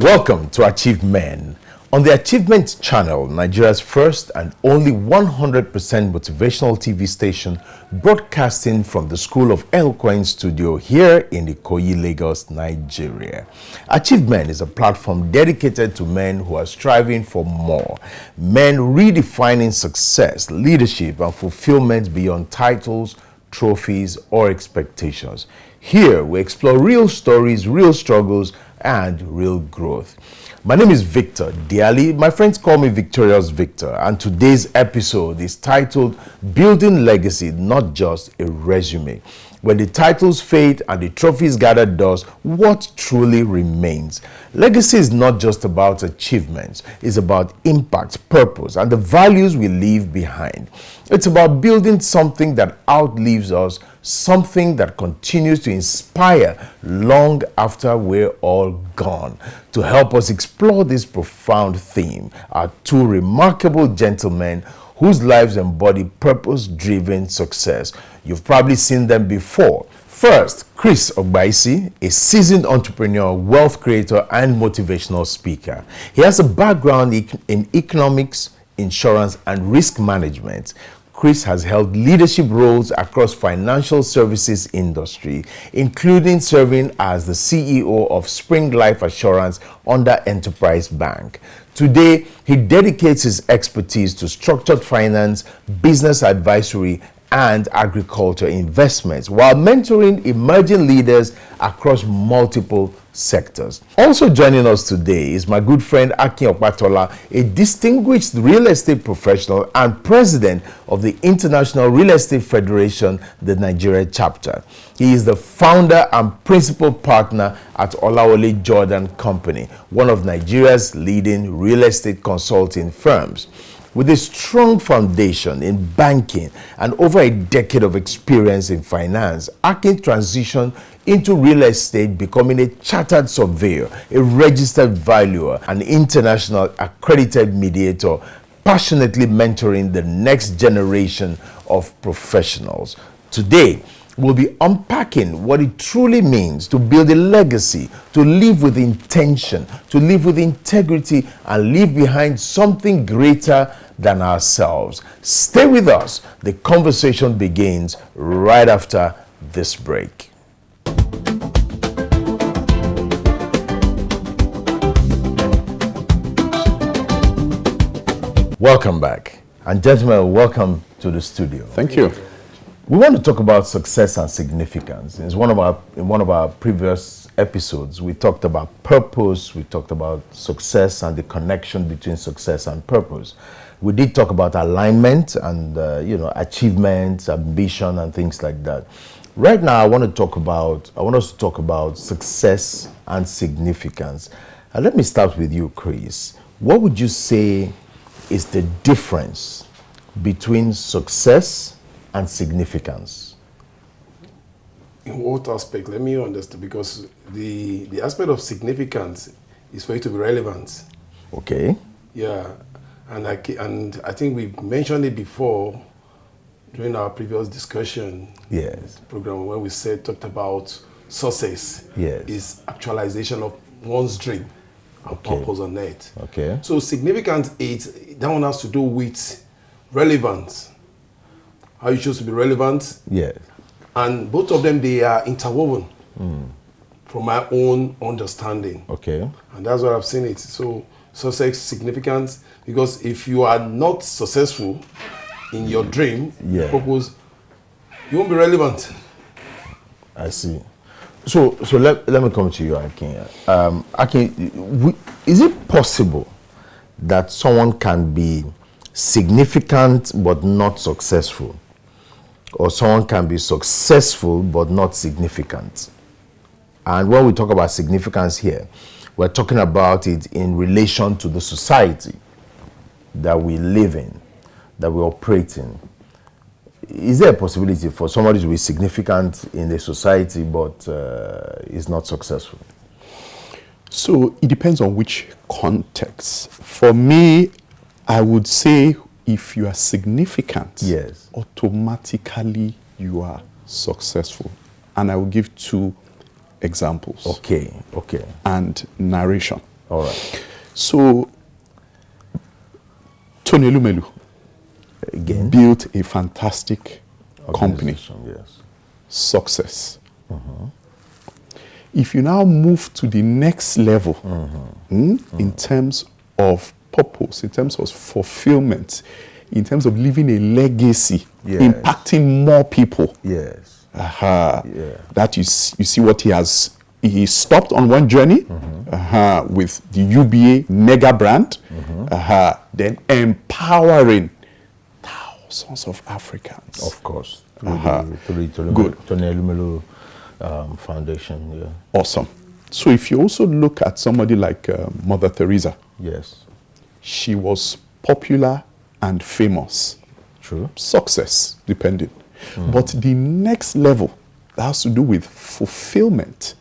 Welcome to AchieveMEN. On the AchieveMEN channel, Nigeria's first and only 100% motivational TV station, broadcasting from the School of Eloquence studio here in Ikoyi, Lagos, Nigeria. AchieveMEN is a platform dedicated to men who are striving for more. Men redefining success, leadership, and fulfillment beyond titles, trophies, or expectations. Here, we explore real stories, real struggles, and real growth. My name is Victor Odiali. My friends call me Victorious Victor, and today's episode is titled Building Legacy, Not Just a Resume. When the titles fade and the trophies gather dust, what truly remains? Legacy is not just about achievements. It's about impact, purpose, and the values we leave behind. It's about building something that outlives us, something that continues to inspire long after we're all gone. To help us explore this profound theme are two remarkable gentlemen whose lives embody purpose-driven success. You've probably seen them before. First, Chris Ogbaisi, a seasoned entrepreneur, wealth creator, and motivational speaker. He has a background in economics, insurance, and risk management. Chris has held leadership roles across financial services industry, including serving as the CEO of Spring Life Assurance under Enterprise Bank. Today, he dedicates his expertise to structured finance, business advisory, and agriculture investments while mentoring emerging leaders across multiple sectors. Also joining us today is my good friend Akin Opatola, a distinguished real estate professional and president of the International Real Estate Federation, the Nigeria chapter. He is the founder and principal partner at Olawole Jordan Company, one of Nigeria's leading real estate consulting firms. With a strong foundation in banking and over a decade of experience in finance, Akin transitioned into real estate, becoming a chartered surveyor, a registered valuer, an international accredited mediator, passionately mentoring the next generation of professionals. Today, we'll be unpacking what it truly means to build a legacy, to live with intention, to live with integrity, and leave behind something greater than ourselves. Stay with us. The conversation begins right after this break. Welcome back. And gentlemen, welcome to the studio. Thank you. We want to talk about success and significance. In one of our previous episodes, we talked about purpose, we talked about success and the connection between success and purpose. We did talk about alignment and achievements, ambition, and things like that. Right now, I want us to talk about success and significance. And let me start with you, Chris. What would you say is the difference between success and significance? In what aspect? Let me understand, because the aspect of significance is for it to be relevant. Okay. Yeah, and I think we mentioned it before during our previous discussion. Yes. Program when we talked about success. Yes. Is actualization of one's dream and purpose on it. Okay. So significance that one has to do with relevance. How you choose to be relevant. Yes. And both of them, they are interwoven from my own understanding. Okay. And that's what I've seen it. So success, significance, because if you are not successful in your dream, your purpose, you won't be relevant. I see. So let me come to you, Akin. Akin, is it possible that someone can be significant but not successful? Or someone can be successful but not significant? And when we talk about significance here, we're talking about it in relation to the society that we live in, that we operate in. Is there a possibility for somebody to be significant in the society but is not successful? So it depends on which context. For me, I would say if you are significant, yes, automatically you are successful. And I will give two examples. Okay. And narration. All right. So, Tony Elumelu Again, built a fantastic company. Yes. Success. If you now move to the next level in terms of purpose, in terms of fulfillment, in terms of leaving a legacy, impacting more people. Yes. That you see what he stopped on one journey with the UBA mega brand, then empowering thousands of Africans. Of course. Through Good. Tony Elumelu Foundation. Yeah. Awesome. So if you also look at somebody like Mother Teresa, Yes. she was popular and famous. True. Success, depending. But the next level that has to do with fulfillment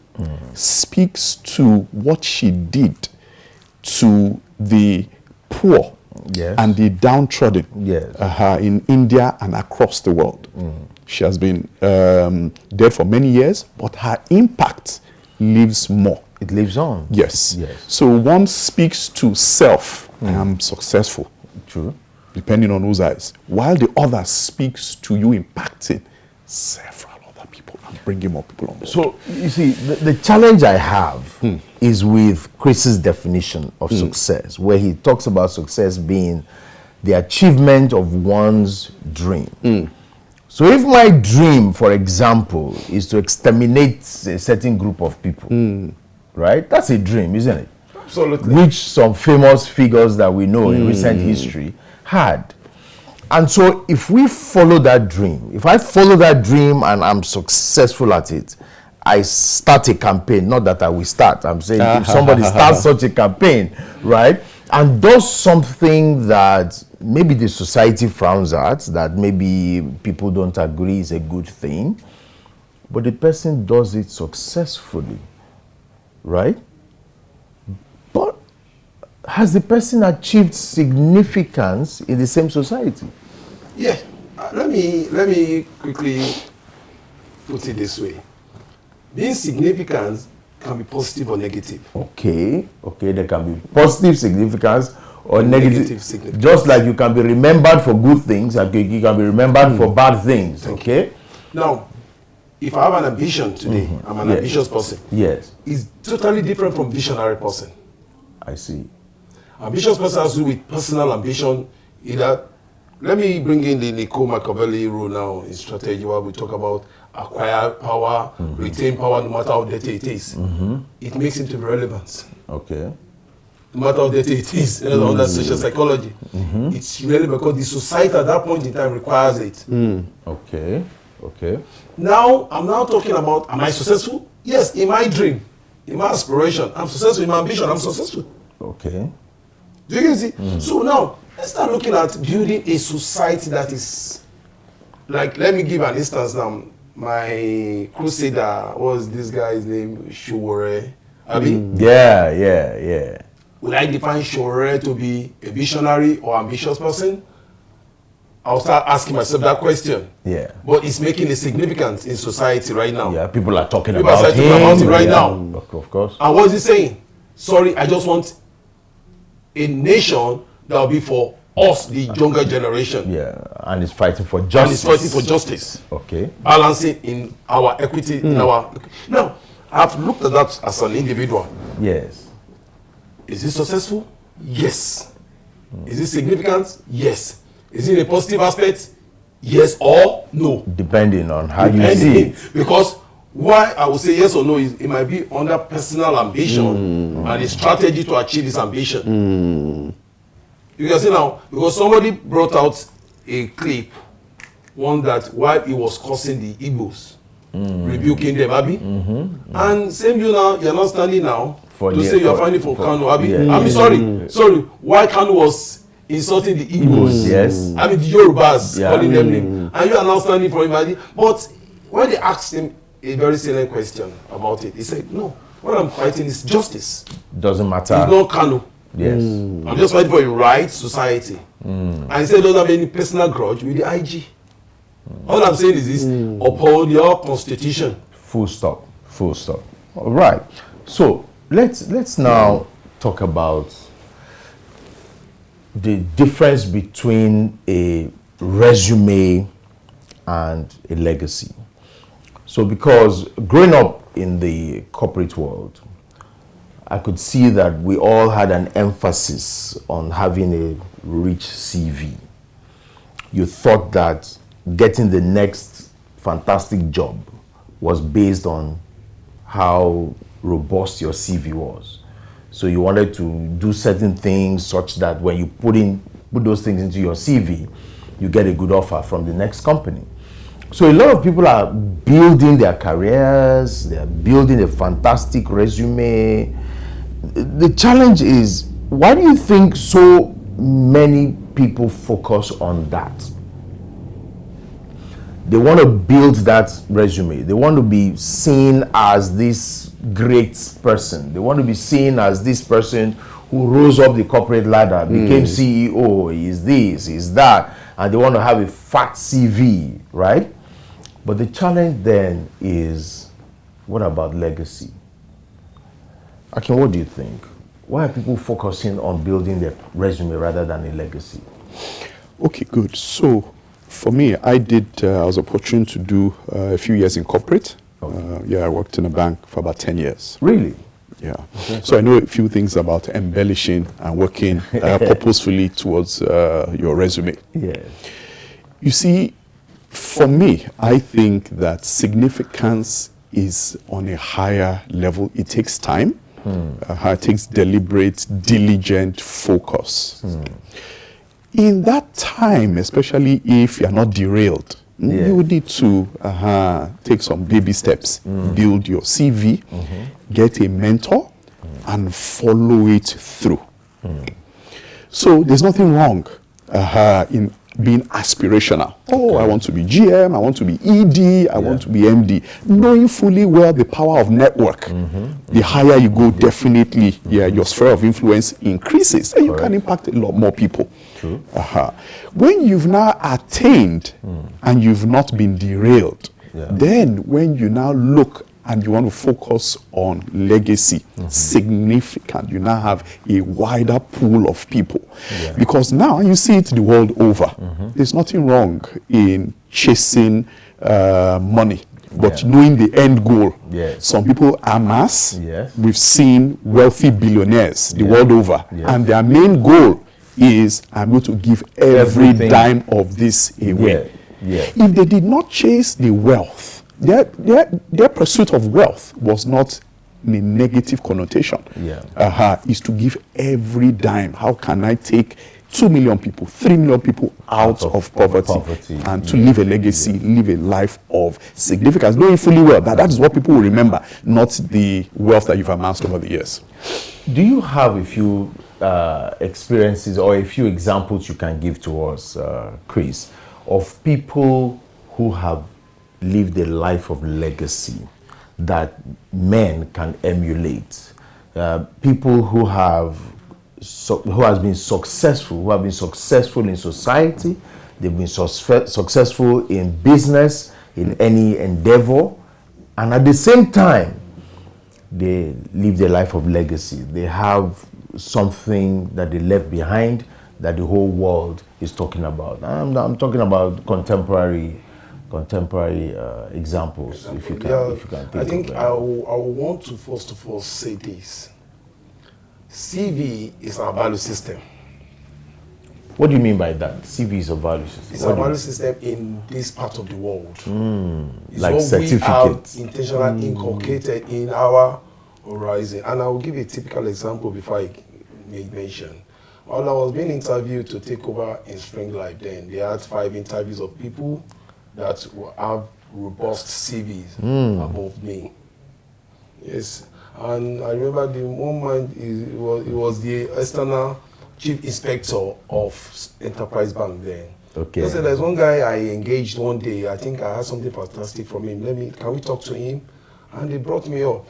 speaks to what she did to the poor Yes. and the downtrodden Yes. in India and across the world. She has been dead for many years, but her impact lives more. It lives on. Yes. Yes. So one speaks to self, I am successful, True. depending on whose eyes, while the other speaks to you impacting several other people and bringing more people on board. So, you see, the challenge I have is with Chris's definition of success, where he talks about success being the achievement of one's dream. So if my dream, for example, is to exterminate a certain group of people, right? That's a dream, isn't it? Absolutely. Which some famous figures that we know in recent history had. And so if we follow that dream, if I follow that dream and I'm successful at it, I start a campaign, not that I will start. I'm saying if somebody starts such a campaign, right, and does something that maybe the society frowns at, that maybe people don't agree is a good thing, but the person does it successfully, right? But has the person achieved significance in the same society? Yeah. Let me quickly put it this way. Being significant can be positive or negative. Okay, there can be positive significance or negative significance. Just like you can be remembered for good things, okay, you can be remembered for bad things, okay? Now, if I have an ambition today, I'm an ambitious person. Yes, It's totally different from visionary person. I see. Ambitious person has to do with personal ambition. Either, let me bring in the Nicole Machiavelli rule now in strategy, where we talk about acquire power, retain power, no matter how dirty it is. It makes it irrelevant. Okay. No matter how dirty it is, under social psychology. It's relevant because the society at that point in time requires it. Okay. Now, I'm now talking about, am I successful? Yes, in my dream, in my aspiration, I'm successful. In my ambition, I'm successful. Okay. Do you see? So now, let's start looking at building a society that is, like, let me give an instance now. My crusader, what was this guy's name? Showore. Yeah. Would I define Showore to be a visionary or ambitious person? I'll start asking myself that question. Yeah. But it's making a significance in society right now. Yeah, people are talking People are about talking about it right yeah, now. Of course. And what is he saying? Sorry, I just want a nation that will be for us, the younger generation. Yeah, and it's fighting for And justice. it's fighting for justice. Okay. Balancing in our equity, in our... Now, I've looked at that as an individual. Yes. Is it successful? Yes. Is it significant? Yes. Is it a positive aspect? Yes or no? Depending on how you see it. Because why I would say yes or no is it might be under personal ambition and a strategy to achieve this ambition. You can see now, because somebody brought out a clip, one that while he was cursing the Igbos, rebuking them, Abi. And same you now, you're not standing now to say you're finding for Kanu, Abi. Yeah. I mean, sorry, why Kanu was insulting the Igbos? Yes. I mean, the Yorubas, calling them name. And you are now standing for him, Abi. But when they asked him a very salient question about it, he said, no, what I'm fighting is justice. Doesn't matter. It's not Kanu. Yes. I'm just fighting for a right society. And he said, don't have any personal grudge with the IG. All I'm saying is this, uphold your constitution. Full stop. All right. So let's now talk about the difference between a resume and a legacy. So because growing up in the corporate world, I could see that we all had an emphasis on having a rich CV. You thought that getting the next fantastic job was based on how robust your CV was. So you wanted to do certain things such that when you put those things into your CV, you get a good offer from the next company. So a lot of people are building their careers, they are building a fantastic resume. The challenge is, why do you think so many people focus on that? They want to build that resume. They want to be seen as this great person. They want to be seen as this person who rose up the corporate ladder, became CEO, is this, is that, and they want to have a fat CV, right? But the challenge then is, what about legacy? Akin, what do you think? Why are people focusing on building their resume rather than a legacy? Okay, good. So for me, I was opportune to do a few years in corporate. I worked in a bank for about 10 years. Really? Yeah. Okay. So I know a few things about embellishing and working purposefully towards your resume. Yes. You see, for me, I think that significance is on a higher level. It takes time. It takes deliberate, diligent focus. In that time, especially if you're not derailed, you need to take some baby steps, build your CV, get a mentor, and follow it through. So there's nothing wrong in being aspirational. Oh, I want to be GM, I want to be ED, I want to be MD. Knowing fully well the power of network. The higher you go, definitely, your sphere of influence increases, and you can impact a lot more people. True. When you've now attained and you've not been derailed, then when you now look and you want to focus on legacy, significant, you now have a wider pool of people. Because now you see it the world over. There's nothing wrong in chasing money, but knowing the end goal. Some people amass. We've seen wealthy billionaires the world over, and their main goal is, I'm going to give every dime of this away. If they did not chase the wealth, their pursuit of wealth was not in a negative connotation. Is to give every dime. How can I take 2 million people, 3 million people out of poverty and to live a legacy, live a life of significance, knowing fully well that is what people will remember, not the wealth that you've amassed over the years. Do you have a few experiences or a few examples you can give to us, Chris, of people who have lived a life of legacy that men can emulate? People who have been successful, in society, they've been successful in business, in any endeavor, and at the same time, they live their life of legacy. They have something that they left behind that the whole world is talking about. I'm talking about contemporary examples, if you can think I think of I want to first of all say this. CV is our value system. What do you mean by that? CV is a value system. It's a value system in this part of the world. It's like what certificates. We have intentionally inculcated in our horizon. And I will give a typical example before I make mention. While I was being interviewed to take over in Spring Life then, they had 5 interviews of people that have robust CVs above me. Yes, and I remember the moment it was the external chief inspector of Enterprise Bank then. Okay. So there's one guy I engaged one day. I think I had something fantastic from him. Can we talk to him? And they brought me up.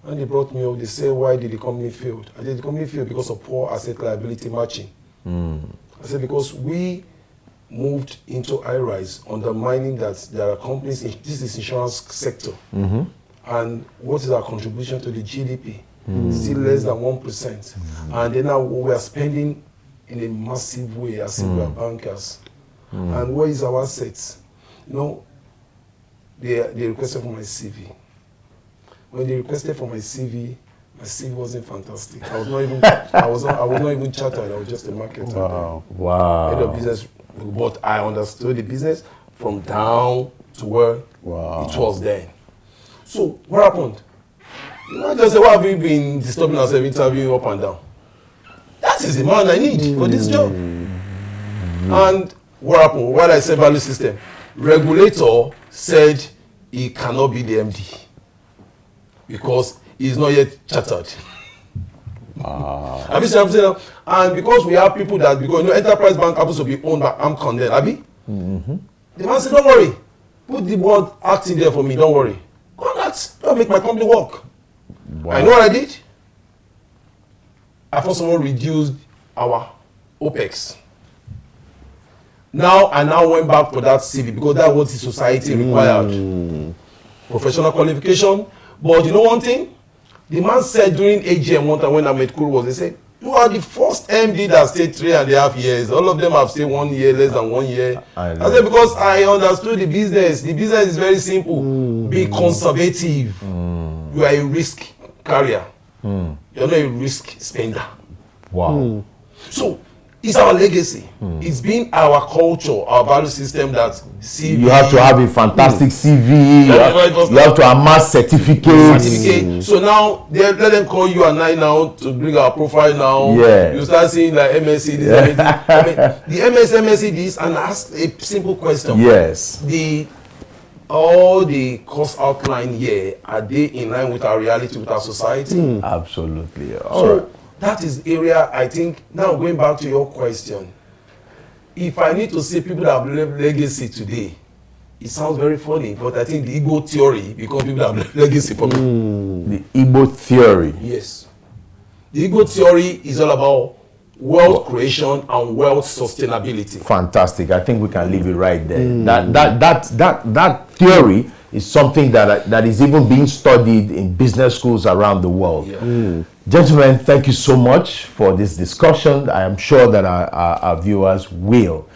They said, why did the company fail? I said, the company failed because of poor asset liability matching. I said, because we moved into high-rise, undermining that there are companies, this is insurance sector. And what is our contribution to the GDP? Still less than 1%. And then now we are spending in a massive way as if we are bankers. And what is our assets? You know, they requested for my CV. When they requested for my CV wasn't fantastic. I was not even chartered. I was just a marketer. Wow. Head of business, but I understood the business from down to where it was then. So what happened? You know, just say, why have you been disturbing ourselves, interviewing up and down? That is the man I need for this job. And what happened? What I said, value system. Regulator said he cannot be the MD because he's not yet chartered. Have you seen what I'm saying? And because we have people that, because enterprise bank happens to be owned by Amcon then, Abi? The man said, don't worry. Put the word act in there for me, don't worry. Congrats, don't make my company work. Wow. I know what I did. I first of all reduced our OPEX. Now I went back for that CV because that's what the society required. Professional qualification. But you know one thing? The man said during AGM one time when I met Kuru, they said, you are the first MD that stayed 3.5 years. All of them have stayed 1 year, less than 1 year. I said, because I understood the business. The business is very simple. Be conservative. You are a risk carrier. You're not a risk spender. Wow. So it's our legacy. It's been our culture, our value system that CV. You have to have a fantastic CV. You have to amass certificates. So now let them call you and I now to bring our profile now. Yeah. You start seeing like MSc this. I mean, the MSc this, and ask a simple question. Yes. All the course outline here, are they in line with our reality, with our society? Absolutely. So that is area, I think, now going back to your question, if I need to see people that have left legacy today, it sounds very funny, but I think the Igbo theory becomes people that have left legacy for me. The Igbo theory. Yes. The Igbo theory is all about wealth creation and wealth sustainability. Fantastic. I think we can leave it right there. That theory is something that is even being studied in business schools around the world. Yeah. Gentlemen, thank you so much for this discussion. I am sure that our viewers will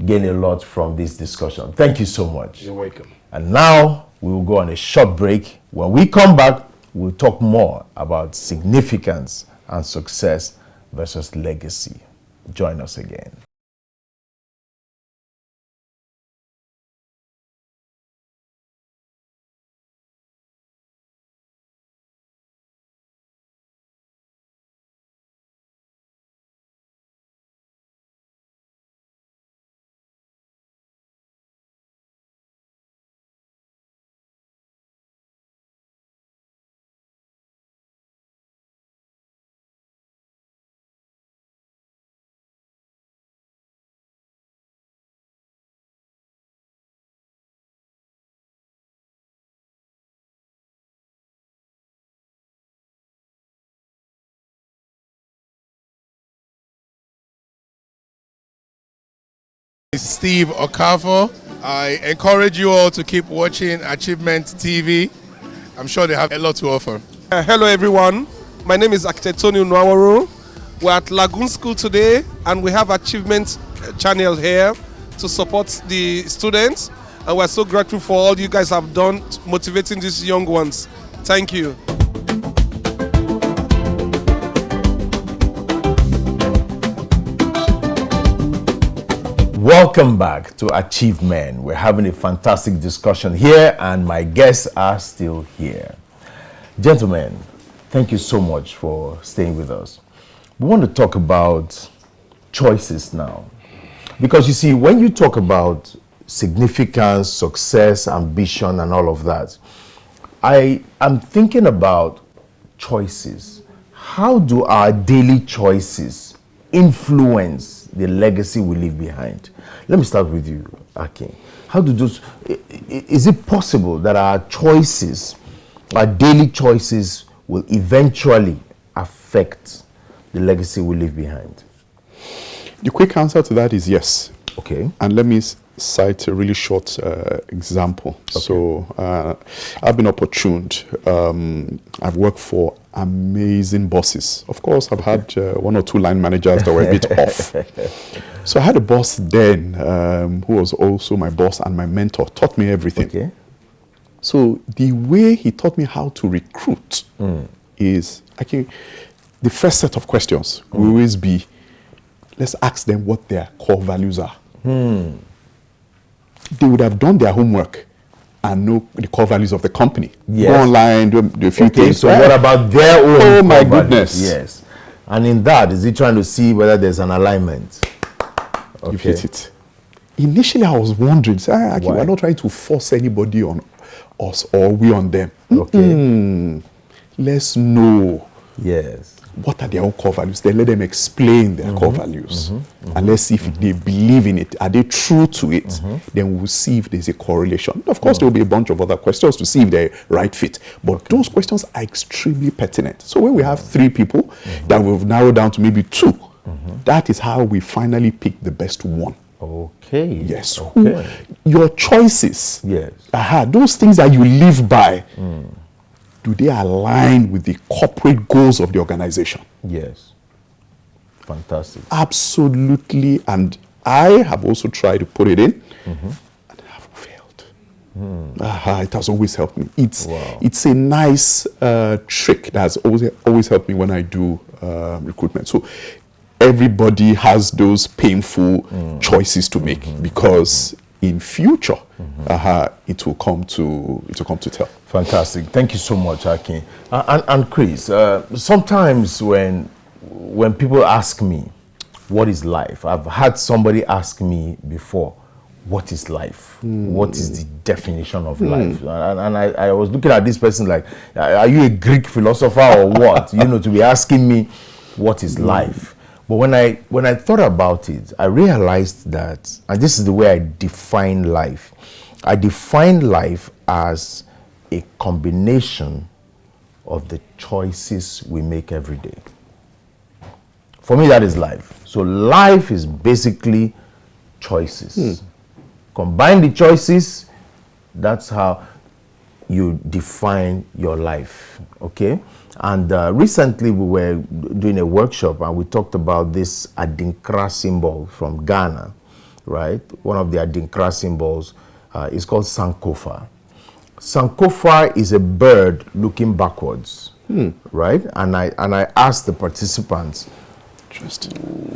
gain a lot from this discussion. Thank you so much. You're welcome. And now we will go on a short break. When we come back, we'll talk more about significance and success versus legacy. Join us again. Steve Okafo. I encourage you all to keep watching AchieveMEN TV. I'm sure they have a lot to offer. Hello everyone, my name is Architect Tony Nwaworo. We're at Lagoon School today and we have AchieveMEN channel here to support the students, and we're so grateful for all you guys have done motivating these young ones. Thank you. Welcome back to AchieveMEN. We're having a fantastic discussion here and my guests are still here. Gentlemen, thank you so much for staying with us. We want to talk about choices now. Because you see, when you talk about significance, success, ambition, and all of that, I am thinking about choices. How do our daily choices influence the legacy we leave behind? Let me start with you, Akin. How do those, is it possible that our choices, our daily choices, will eventually affect the legacy we leave behind? The quick answer to that is yes. Okay. And let me cite a really short example. Okay. So I've been opportuned. I've worked for amazing bosses. Of course, I've had one or two line managers that were a bit off. So I had a boss then who was also my boss and my mentor, taught me everything. Okay. So the way he taught me how to recruit is, the first set of questions will always be, let's ask them what their core values are. They would have done their homework and know the core values of the company. Yes. Go online, do a few things. So what about their own? Oh my core goodness. values? Yes. And in that, is he trying to see whether there's an alignment? You hit it. Initially, I was wondering, we're not trying to force anybody on us or we on them. Okay. Let's know. Yes. What are their own core values? Then let them explain their core values. And let's see if they believe in it. Are they true to it? Then we'll see if there's a correlation. Of course, there will be a bunch of other questions to see if they're right fit. But those questions are extremely pertinent. So when we have 3 people that we've narrowed down to maybe 2, that is how we finally pick the best one. Okay. Yes. Okay. Your choices. Yes. Those things that you live by. Do they align with the corporate goals of the organization? Yes. Fantastic. Absolutely. And I have also tried to put it in and have failed. It has always helped me. It's a nice trick that has always helped me when I do recruitment. So everybody has those painful choices to make because in future it will come to tell. Fantastic. Thank you so much, Akin. And Chris, sometimes when people ask me, what is life? I've had somebody ask me before, what is life? What is the definition of life? And I was looking at this person like, are you a Greek philosopher or what? To be asking me, what is life? But when I thought about it, I realized that, and this is the way I define life. I define life as a combination of the choices we make every day. For me, that is life. So life is basically choices. Combine the choices, that's how you define your life, okay? And recently we were doing a workshop and we talked about this Adinkra symbol from Ghana, right? One of the Adinkra symbols is called Sankofa. Sankofa is a bird looking backwards, right? And I asked the participants,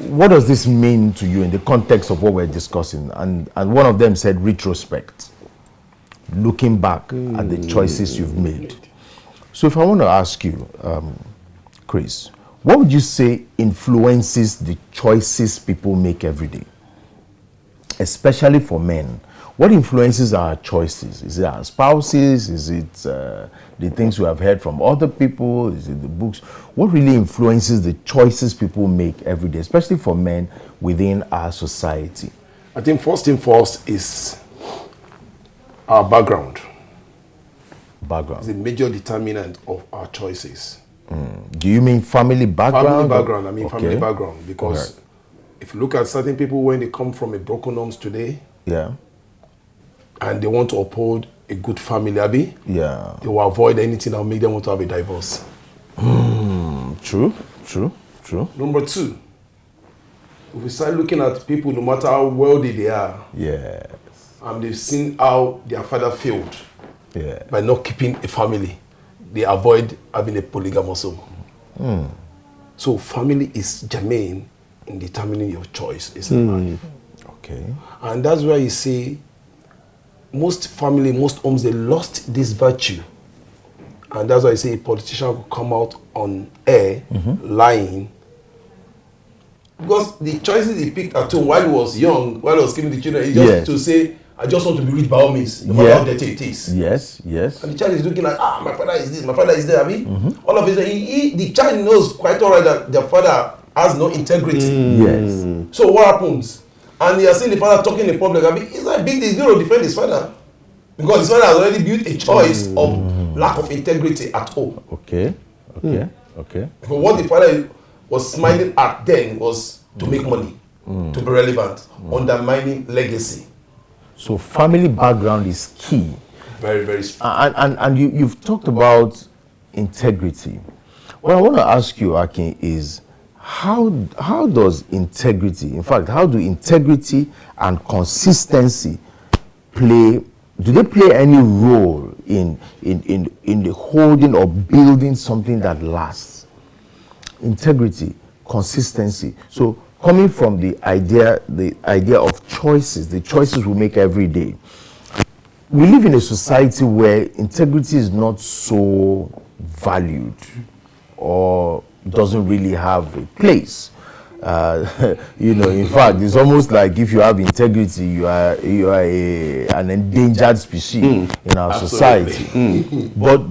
what does this mean to you in the context of what we're discussing? And one of them said retrospect, looking back at the choices you've made. So if I want to ask you, Chris, what would you say influences the choices people make every day? Especially for men. What influences our choices? Is it our spouses? Is it the things we have heard from other people? Is it the books? What really influences the choices people make every day, especially for men within our society? I think first thing first is our background. Background. It's a major determinant of our choices. Do you mean family background? Family background. I mean family Okay. background. Because if you look at certain people when they come from a broken homes today, Yeah. and they want to uphold a good family, Abi, Yeah. they will avoid anything that will make them want to have a divorce. True. Number 2, if we start looking at people, no matter how wealthy they are, Yes. and they've seen how their father failed Yeah. by not keeping a family, they avoid having a polygamous home. So family is germane in determining your choice in life. Okay. And that's why you see most family, most homes, they lost this virtue. And that's why I say a politician will come out on air lying. Because the choices he picked at home while he was young, while he was giving the children, he just to say, I just want to be rich by all means, no matter how dirty it is. Yes. And the child is looking like, my father is this, my father is there, all of it, the child knows quite all right that their father has no integrity. Yes. So what happens? And he has seen the father talking in public. It's like big deal, he's going to defend his father. Because his father has already built a choice of lack of integrity at home. Okay. But what the father was smiling at then was to make money, to be relevant, undermining legacy. So family background is key. Very, very strong. And you've talked about integrity. What I want to ask you, Akin, is how does integrity, in fact, how do integrity and consistency play? Do they play any role in the holding or building something that lasts? Integrity, consistency. So coming from the idea of choices, the choices we make every day. We live in a society where integrity is not so valued or doesn't really have a place. In fact, it's almost like if you have integrity, you are an endangered species in our society. But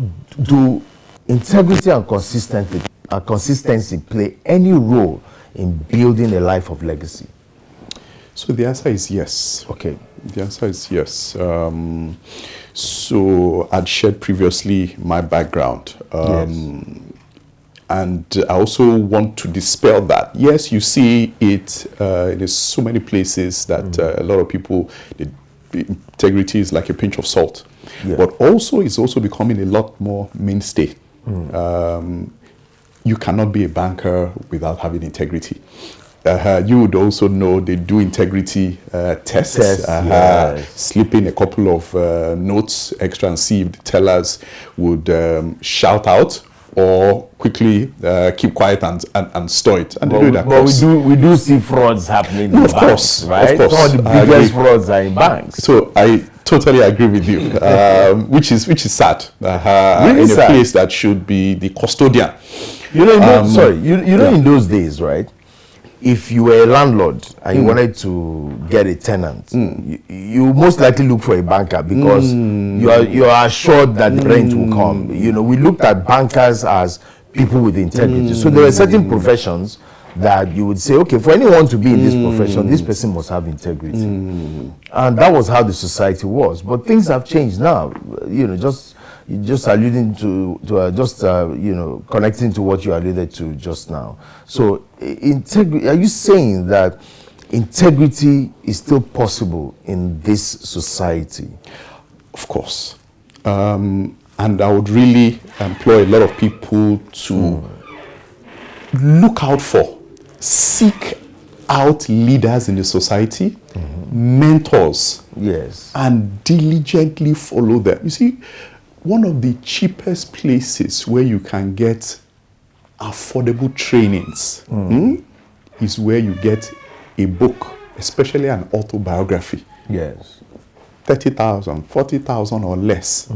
do integrity and consistency play any role in building a life of legacy? So the answer is yes. Okay. The answer is yes. So I'd shared previously my background. Yes. And I also want to dispel that. Yes, you see it in so many places that a lot of people, the integrity is like a pinch of salt. Yeah. But also, it's also becoming a lot more mainstay. You cannot be a banker without having integrity. You would also know they do integrity tests, yes. slip in a couple of notes extra and see if the tellers would shout out or quickly keep quiet and store it. And they do that. But we do see frauds happening in of banks, course, right? Of course. Some of the biggest frauds are in banks. So I totally agree with you, which is sad. Really in sad. A place that should be the custodian. In those days, right? If you were a landlord and you wanted to get a tenant, you most likely look for a banker because you are assured that the rent will come. We looked at bankers as people with integrity. So there are certain professions that you would say, okay, for anyone to be in this profession, this person must have integrity. And that was how the society was. But things have changed now. Just alluding to connecting to what you alluded to just now. So, are you saying that integrity is still possible in this society? Of course. And I would really employ a lot of people to look out for, seek out leaders in the society, mentors, yes, and diligently follow them. You see, one of the cheapest places where you can get affordable trainings is where you get a book, especially an autobiography. Yes. 30,000, 40,000 or less,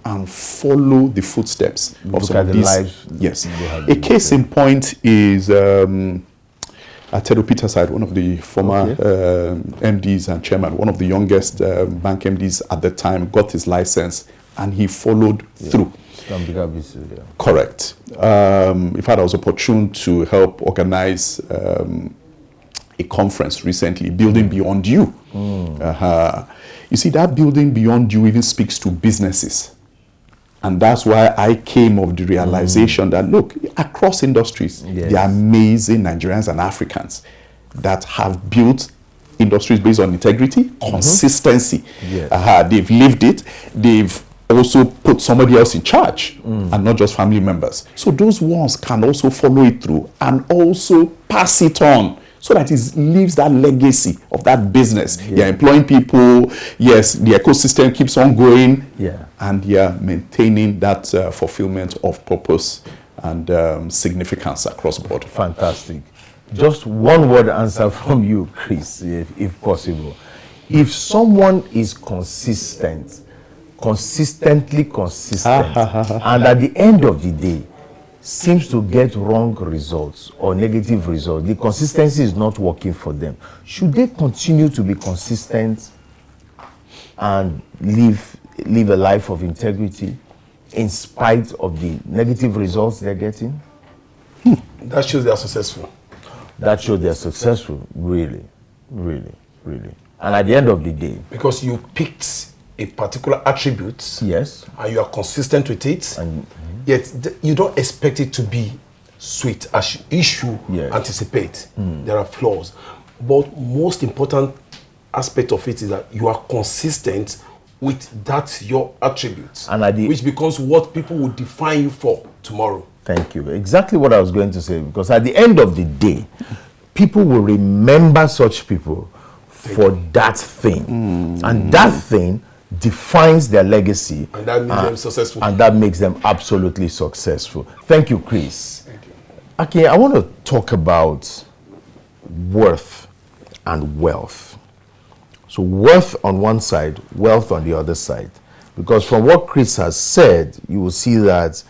and follow the footsteps of some of these. Lives. Yes. A case in point is Tedo Peterside, one of the former MDs and chairman, one of the youngest bank MDs at the time, got his license and he followed through. Correct. In fact, I was opportune to help organize a conference recently, Building Beyond You. You see, that Building Beyond You even speaks to businesses. And that's why I came of the realization that, look, across industries, there are amazing Nigerians and Africans that have built industries based on integrity, consistency. They've lived it. They've also put somebody else in charge and not just family members. So those ones can also follow it through and also pass it on so that it leaves that legacy of that business. They're employing people. Yes, the ecosystem keeps on going. And you're maintaining that fulfillment of purpose and significance across the board. Fantastic. Just one word answer from you, Chris, if possible. If someone is consistently consistent, and at the end of the day seems to get wrong results or negative results, the consistency is not working for them, should they continue to be consistent and live a life of integrity in spite of the negative results they're getting? That shows they are successful. That shows they're successful, really. And at the end of the day, because you picked a particular attribute, yes, and you are consistent with it, and yet you don't expect it to be sweet as you anticipate. There are flaws, but most important aspect of it is that you are consistent with that your attributes, and which becomes what people will define you for tomorrow. Thank you. Exactly what I was going to say, because at the end of the day, people will remember such people for that thing. And that thing defines their legacy. And that makes them successful. And that makes them absolutely successful. Thank you, Chris. Thank you. Okay, I want to talk about worth and wealth. So worth on one side, wealth on the other side. Because from what Chris has said, you will see that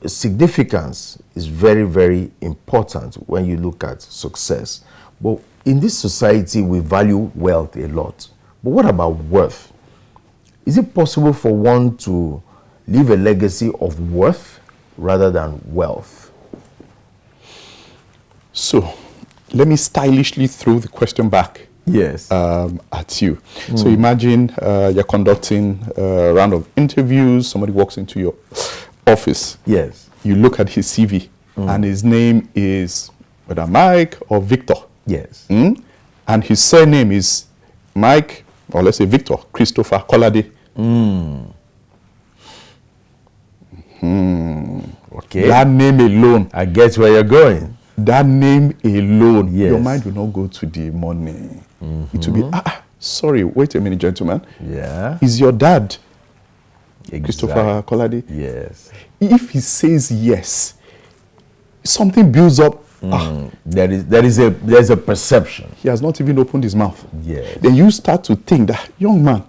significance is very, very important when you look at success. But in this society, we value wealth a lot. But what about worth? Is it possible for one to leave a legacy of worth rather than wealth? So, let me stylishly throw the question back. Yes. At you. So imagine you're conducting a round of interviews, somebody walks into your office. Yes. You look at his CV and his name is whether Mike or Victor. Yes. And his surname is Mike, or let's say Victor Christopher Kolade. Okay. That name alone. I get where you're going. That name alone, Yes. your mind will not go to the money. It will be, sorry, wait a minute, gentlemen. Yeah. Is your dad Exactly. Christopher Kolade? Yes. If he says yes, something builds up. There's a perception. He has not even opened his mouth. Yes. Then you start to think that, young man,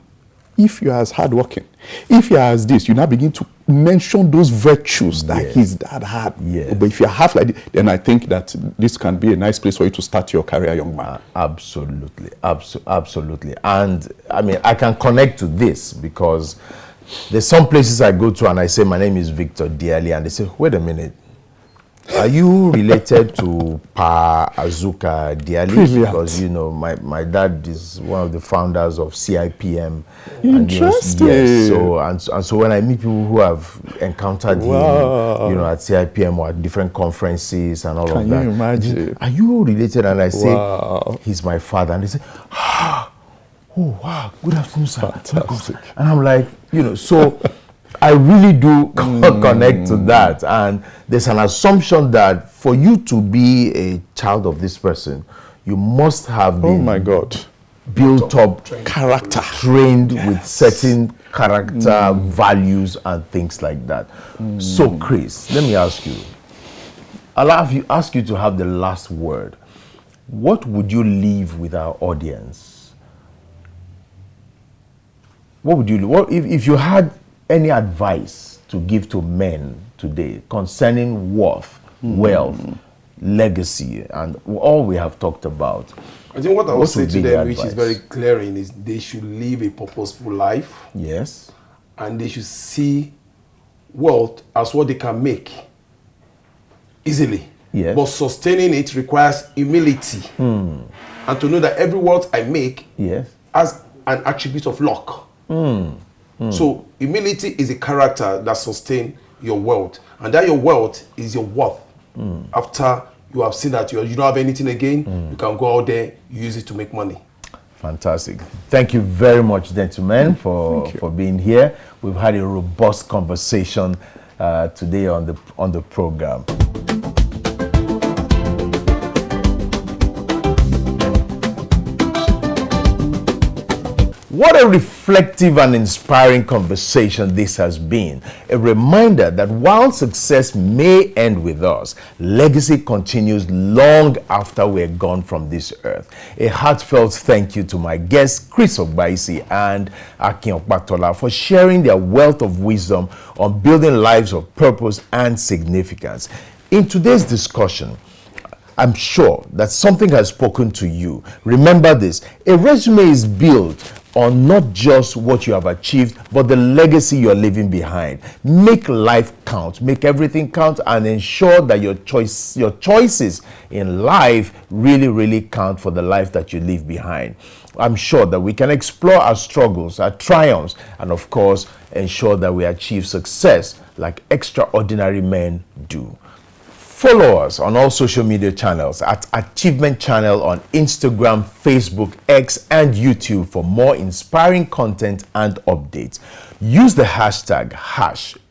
if you are as hardworking, if you are as this, you now begin to mention those virtues that Yes. his dad had. Yes. But if you are half like this, then I think that this can be a nice place for you to start your career, young man. Absolutely. Absolutely. And I mean, I can connect to this because there's some places I go to and I say, my name is Victor Odiali, and they say, wait a minute. Are you related to Pa Azuka Odiali? Brilliant. Because, you know, my dad is one of the founders of CIPM. Interesting. Yes. So when I meet people who have encountered him, you know, at CIPM or at different conferences and all of that. Can you imagine? Are you related? And I say, Wow. he's my father. And they say, oh, wow, good afternoon, sir. Fantastic. And I'm like, you know, so I really do connect to that. And there's an assumption that for you to be a child of this person, you must have been Oh my God. built up, Character. trained with certain character, values, and things like that. So, Chris, let me ask you. I'll ask you to have the last word. What would you leave with our audience? What would you? What if you had any advice to give to men today concerning worth, wealth, legacy, and all we have talked about? I think what I would say would to be them, your which is advice? very glaring, is they should live a purposeful life, Yes. and they should see wealth as what they can make easily. Yes. But sustaining it requires humility. And to know that every wealth I make Yes. has an attribute of luck. So humility is a character that sustains your wealth, and that your wealth is your worth. After you have seen that you don't have anything again, you can go out there, use it to make money. Fantastic. Thank you very much, gentlemen, for being here. We've had a robust conversation today on the program. What a reflective and inspiring conversation this has been. A reminder that while success may end with us, legacy continues long after we're gone from this earth. A heartfelt thank you to my guests, Chris Ogbaisi and Akin Opatola, for sharing their wealth of wisdom on building lives of purpose and significance. In today's discussion, I'm sure that something has spoken to you. Remember this, a resume is built on not just what you have achieved, but the legacy you're leaving behind. Make life count, make everything count, and ensure that your choices in life really count for the life that you leave behind. I'm sure that we can explore our struggles, our triumphs, and of course, ensure that we achieve success like extraordinary men do. Follow us on all social media channels at Achievement Channel on Instagram, Facebook, X, and YouTube for more inspiring content and updates. Use the hashtag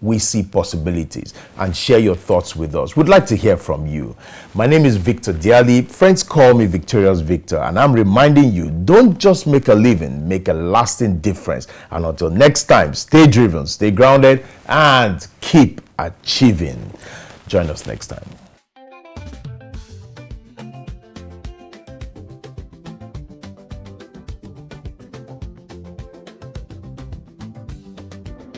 #WeSeePossibilities and share your thoughts with us. We'd like to hear from you. My name is Victor Odiali. Friends call me Victorious Victor, and I'm reminding you, don't just make a living, make a lasting difference. And until next time, stay driven, stay grounded, and keep achieving. Join us next time.